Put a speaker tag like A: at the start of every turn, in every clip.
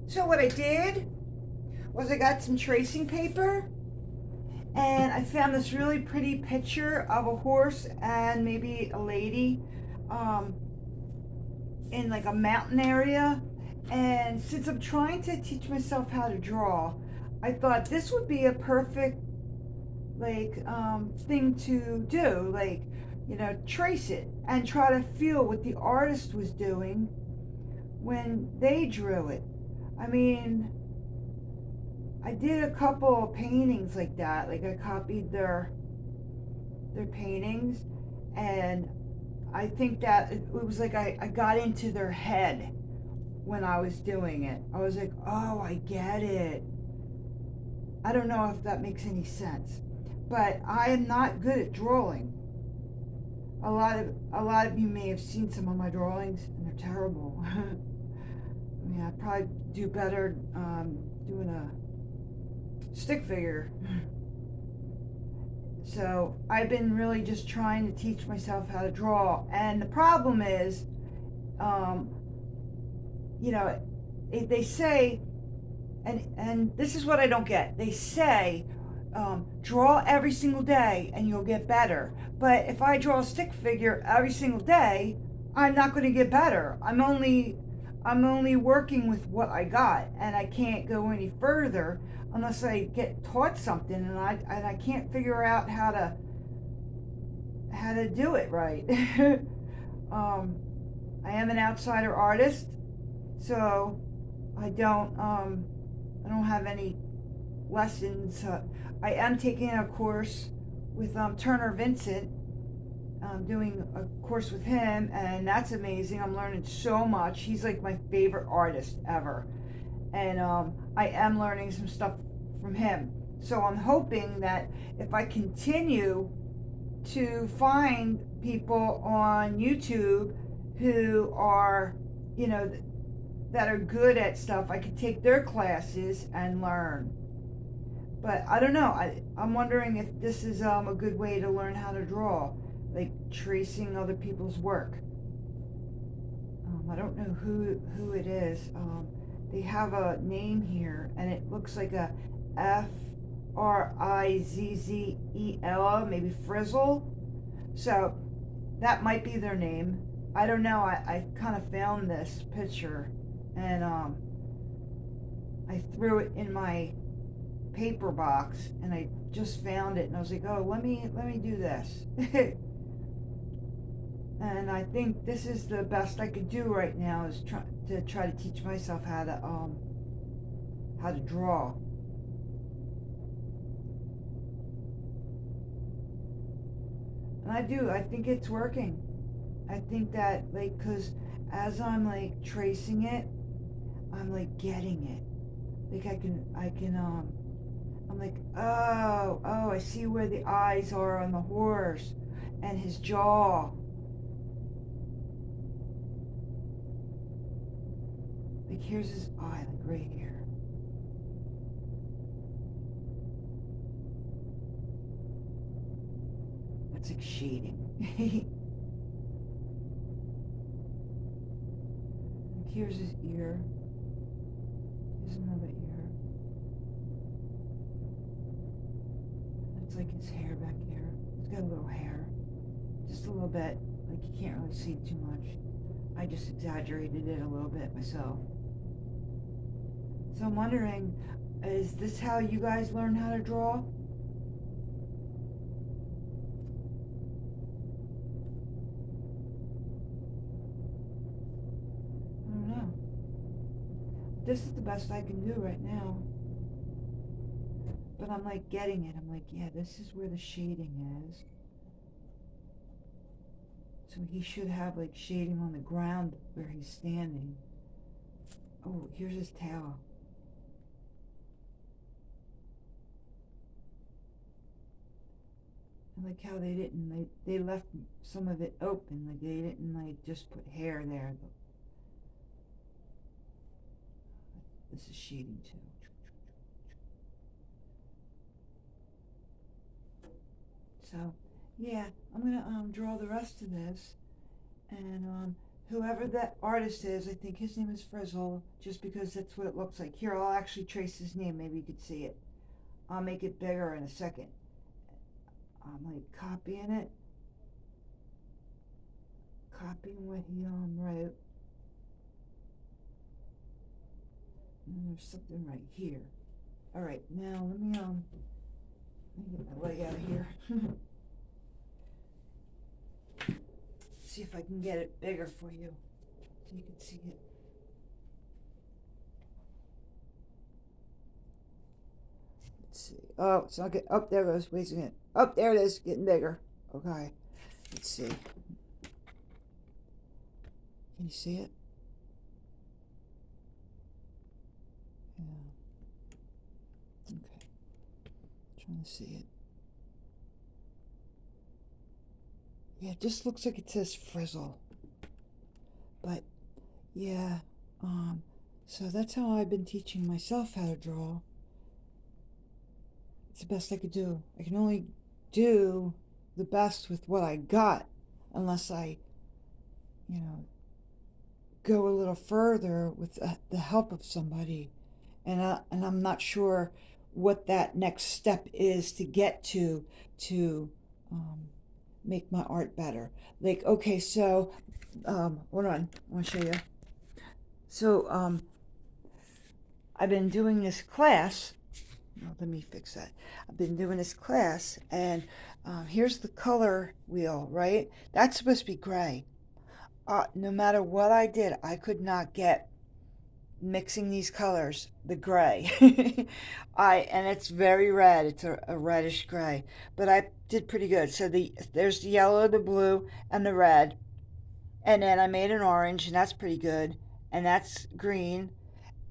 A: So what I did was I got some tracing paper and I found this really pretty picture of a horse and maybe a lady um, in like a mountain area. And since I'm trying to teach myself how to draw, I thought this would be a perfect thing to do, trace it and try to feel what the artist was doing when they drew it. I mean, I did a couple of paintings like that. Like I copied their paintings, and I think that it was like I got into their head when I was doing it. I was like, oh, I get it. I don't know if that makes any sense, but I am not good at drawing. A lot of you may have seen some of my drawings, and they're terrible. I mean, I probably do better doing a stick figure. So I've been really just trying to teach myself how to draw, and the problem is, um, you know, they say, and this is what I don't get. They say, draw every single day and you'll get better. But if I draw a stick figure every single day, I'm not going to get better. I'm only working with what I got, and I can't go any further unless I get taught something, and I can't figure out how to do it right. um, I am an outsider artist, so I don't have any lessons. I am taking a course with Turner Vincent. I'm doing a course with him, and that's amazing. I'm learning so much. He's like my favorite artist ever, and I am learning some stuff from him. So I'm hoping that if I continue to find people on YouTube who are, you know, that are good at stuff, I could take their classes and learn. But I don't know. I'm wondering if this is a good way to learn how to draw, like tracing other people's work. I don't know who it is. They have a name here, and it looks like a Frizzel, maybe Frizzle. So that might be their name. I don't know. I kind of found this picture, and I threw it in my paper box, and I just found it, and I was like, oh, let me do this. And I think this is the best I could do right now, is try to teach myself how to draw. And I think it's working. I think that, like, cuz as I'm like tracing it, I'm like getting it. Like I can I'm like, oh, I see where the eyes are on the horse and his jaw. Like, here's his eye, like right here. That's like shading. Like, here's his ear. Here's another ear. That's like his hair back here. He's got a little hair. Just a little bit. Like, you can't really see too much. I just exaggerated it a little bit myself. So I'm wondering, is this how you guys learn how to draw? I don't know. This is the best I can do right now. But I'm like getting it. I'm like, yeah, this is where the shading is. So he should have like shading on the ground where he's standing. Oh, here's his tail. I like how they left some of it open. Like they didn't like just put hair there. This is shading too. So yeah, I'm gonna draw the rest of this, and whoever that artist is, I think his name is Frizzle, just because that's what it looks like. Here, I'll actually trace his name, maybe you could see it. I'll make it bigger in a second. I'm like copying it. Copying what he wrote. And there's something right here. Alright, now let me get my leg out of here. See if I can get it bigger for you so you can see it. Let's see. Oh, it's not good. Oh, there it goes. Wait a second. Oh, there it is. Getting bigger. Okay. Let's see. Can you see it? Yeah. Okay. Trying to see it. Yeah, it just looks like it says Frizzle. But yeah, so that's how I've been teaching myself how to draw. It's the best I could do. I can only do the best with what I got, unless I, go a little further with the help of somebody. And I'm not sure what that next step is to get to make my art better. Like, okay, so hold on, I want to show you. So I've been doing this class. Oh, let me fix that. I've been doing this class, and here's the color wheel, right? That's supposed to be gray. No matter what I did, I could not get mixing these colors, the gray. And it's very red. It's a reddish gray, but I did pretty good. So there's the yellow, the blue, and the red, and then I made an orange, and that's pretty good, and that's green,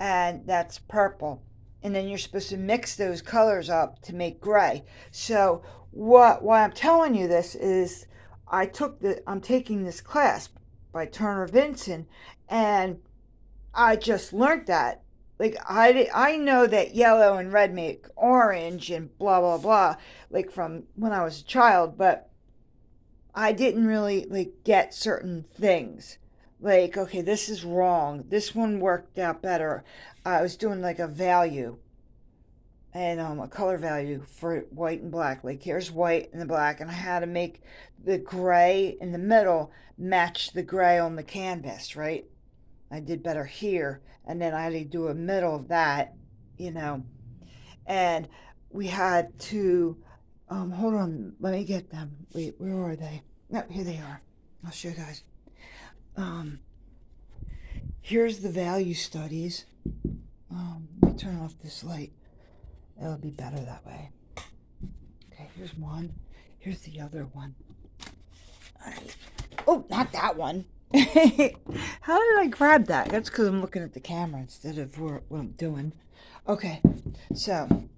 A: and that's purple. And then you're supposed to mix those colors up to make gray. So why I'm telling you this is I'm taking this class by Turner Vincent, and I just learned that. Like I know that yellow and red make orange and blah blah blah, like from when I was a child, but I didn't really like get certain things. Like, okay, this is wrong. This one worked out better. I was doing like a value and a color value for white and black. Like, here's white and the black, and I had to make the gray in the middle match the gray on the canvas, right? I did better here, and then I had to do a middle of that, you know. And we had to, hold on, let me get them. Wait, where are they? No, here they are. I'll show you guys. Um, Here's the value studies. Let me turn off this light. It'll be better that way. Okay, here's one. Here's the other one. All right. Oh, not that one. How did I grab that? That's because I'm looking at the camera instead of what I'm doing. Okay, so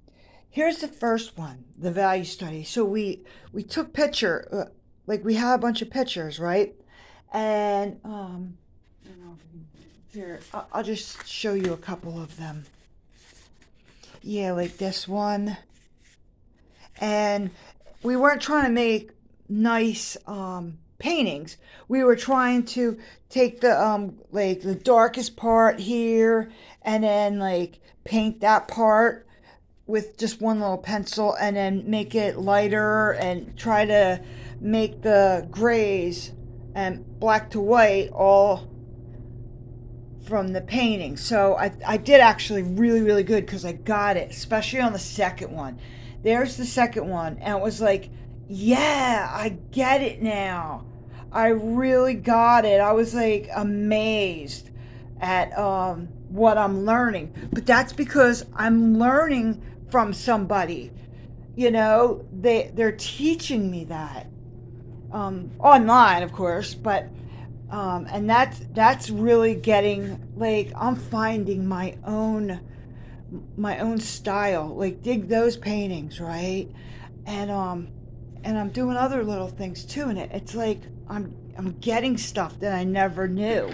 A: here's the first one, the value study. So we took picture, like we have a bunch of pictures, right? And here I'll just show you a couple of them. Yeah, like this one. And we weren't trying to make nice paintings. We were trying to take the like the darkest part here and then like paint that part with just one little pencil and then make it lighter and try to make the grays and black to white all from the painting. So I did actually really, really good because I got it, especially on the second one. There's the second one, and it was like, yeah, I get it now. I really got it. I was like amazed at what I'm learning. But that's because I'm learning from somebody. They're teaching me that. Online, of course, but and that's really getting, like, I'm finding my own style, like dig those paintings, right? And I'm doing other little things too, and it's like I'm getting stuff that I never knew.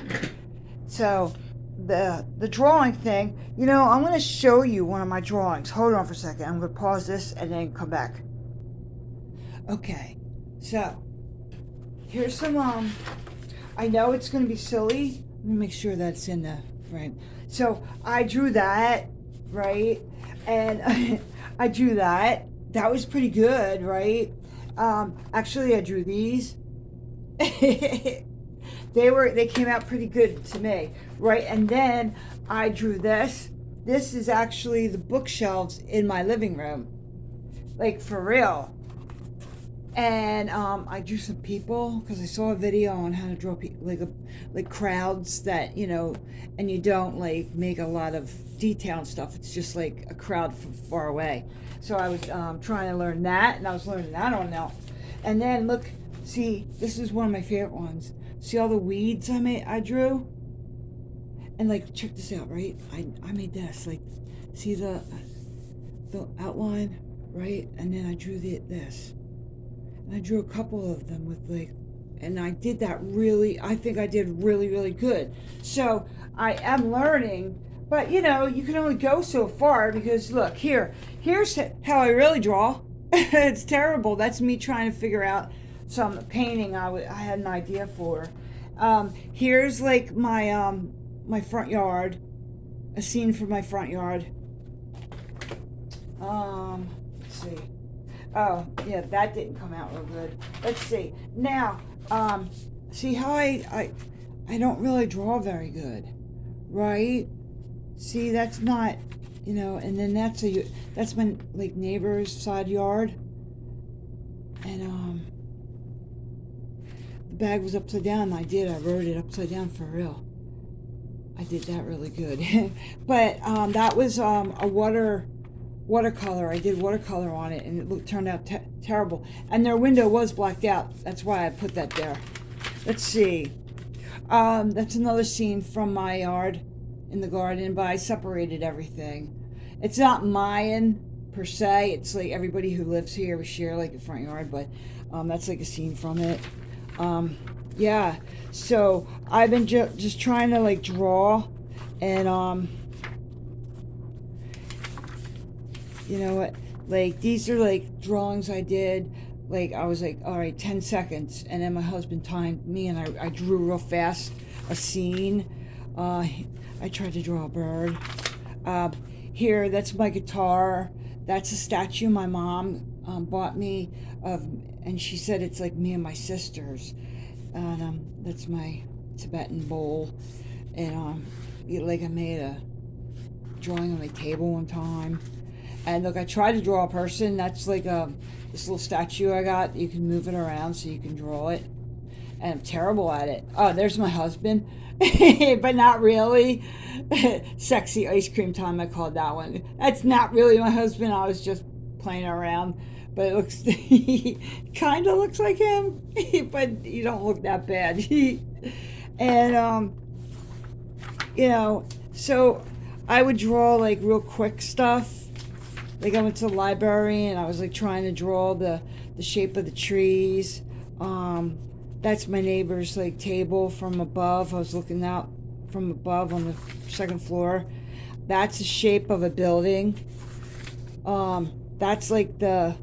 A: So the drawing thing, I'm going to show you one of my drawings. Hold on for a second. I'm going to pause this and then come back. Okay, so here's some I know it's going to be silly. Let me make sure that's in the frame. So I drew that, right? And I drew that. That was pretty good, right? Actually, I drew these. They came out pretty good to me, right? And then I drew this. This is actually the bookshelves in my living room, like for real. And I drew some people because I saw a video on how to draw people, like crowds that, you know, and you don't like make a lot of detail and stuff. It's just like a crowd from far away. So I was trying to learn that, and I was learning that on now. And then look, see, this is one of my favorite ones. See all the weeds I drew? And like, check this out, right? I made this, like, see the outline, right? And then I drew this. And I drew a couple of them with like, and I did that really, I think I did really, really good. So I am learning, but you know, you can only go so far because look, here's how I really draw. It's terrible. That's me trying to figure out some painting I had an idea for. Here's like my my front yard, a scene from my front yard. Let's see. Oh, yeah, that didn't come out real good. Let's see. Now, see how I don't really draw very good, right? See, that's not, you know, and then that's my like neighbor's side yard. And the bag was upside down. I wrote it upside down for real. I did that really good. But that was a watercolor. I did watercolor on it, and it turned out terrible. And their window was blacked out. That's why I put that there. Let's see. That's another scene from my yard in the garden, but I separated everything. It's not mine per se. It's like everybody who lives here, we share like a front yard, but that's like a scene from it. Yeah. So I've been just trying to like draw, and you know what, like these are like drawings I did, like I was like, all right, 10 seconds, and then my husband timed me, and I drew real fast a scene. I tried to draw a bird. Here, that's my guitar. That's a statue my mom bought me of, and she said it's like me and my sisters. And that's my Tibetan bowl. And like I made a drawing on my table one time. And look, I tried to draw a person. That's like this little statue I got. You can move it around so you can draw it. And I'm terrible at it. Oh, there's my husband. But not really. Sexy ice cream time, I called that one. That's not really my husband. I was just playing around. But it looks, he kind of looks like him. But you don't look that bad. And, you know, so I would draw like real quick stuff. Like I went to the library and I was like trying to draw the shape of the trees. That's my neighbor's like table from above. I was looking out from above on the second floor. That's the shape of a building. That's like the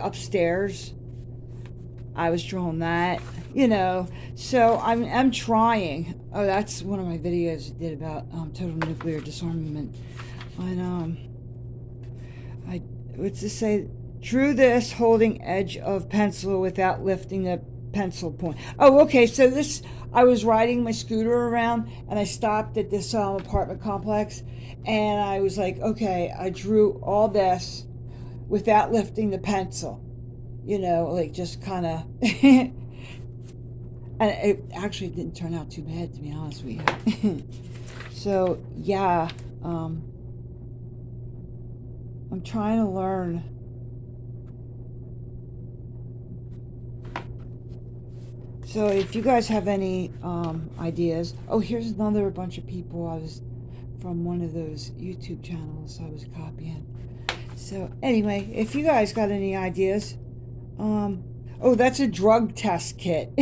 A: upstairs. I was drawing that, you know. So I'm trying. Oh, that's one of my videos I did about total nuclear disarmament. And what's this say? Drew this holding edge of pencil without lifting the pencil point. Oh, okay. So this, I was riding my scooter around and I stopped at this apartment complex, and I was like, okay, I drew all this without lifting the pencil. You know, like just kind of. And it actually didn't turn out too bad, to be honest with you. So yeah. I'm trying to learn. So if you guys have any ideas. Oh, here's another bunch of people I was from one of those YouTube channels I was copying. So anyway, if you guys got any ideas. Oh, that's a drug test kit.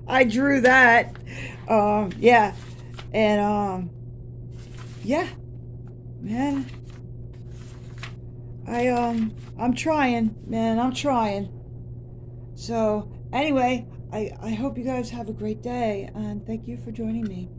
A: I drew that. Yeah. And yeah. Man. I'm trying, man. I'm trying. So, anyway, I hope you guys have a great day, and thank you for joining me.